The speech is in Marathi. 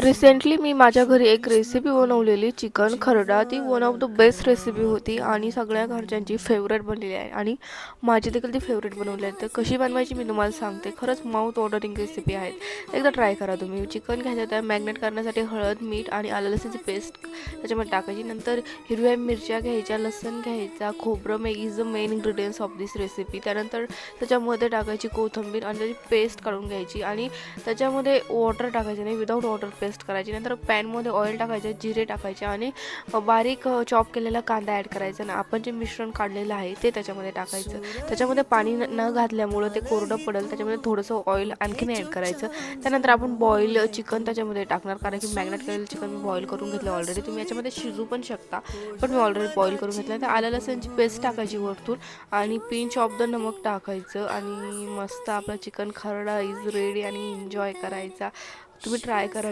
रिसेंटली मी माझ्या घरी एक रेसिपी बनवलेली चिकन खरडा. ती one of the best recipe होती आणि सगळ्या घरच्यांची फेवरेट बनलेली आहे आणि माझी देखील ती फेवरेट बनवली आहे. तर कशी बनवायची मी तुम्हाला सांगते. खरंच माउथ वॉटरिंग रेसिपी आहे. एकदा ट्राय करा तुम्ही. चिकन घ्यायचं, त्या मॅग्नेट करण्यासाठी हळद, मीठ आणि आलं लसूणची पेस्ट त्याच्यामध्ये टाकायची. नंतर हिरव्या मिरच्या घ्यायच्या, लसूण घ्यायचा, खोबरं is the main ingredients of this recipe. त्यानंतर त्याच्यामध्ये टाकायची कोथिंबीर आणि त्याची पेस्ट काढून घ्यायची आणि त्याच्यामध्ये वॉटर टाकायचं नाही, विदाऊट वॉटर पेस्ट करायची. नंतर पॅनमध्ये ऑइल टाकायचे, जिरे टाकायचे आणि बारीक चॉप केलेला कांदा ॲड करायचा आणि आपण जे मिश्रण काढलेलं आहे ते त्याच्यामध्ये टाकायचं. त्याच्यामध्ये पाणी न घातल्यामुळं ते कोरडं पडेल. त्याच्यामध्ये थोडंसं ऑइल आणखीन ॲड करायचं. त्यानंतर आपण बॉईल चिकन त्याच्यामध्ये टाकणार, कारण की मॅग्नेट केलेलं चिकन मी बॉईल करून घेतलं ऑलरेडी. तुम्ही याच्यामध्ये शिजू पण शकता, पण मी ऑलरेडी बॉईल करून घेतलं. तर आलं लसूणची पेस्ट टाकायची वरतून आणि पिंच ऑफ द नमक टाकायचं आणि मस्त आपला चिकन खरडा इज रेडी आणि एन्जॉय करायचा. तुम्ही ट्राय करा.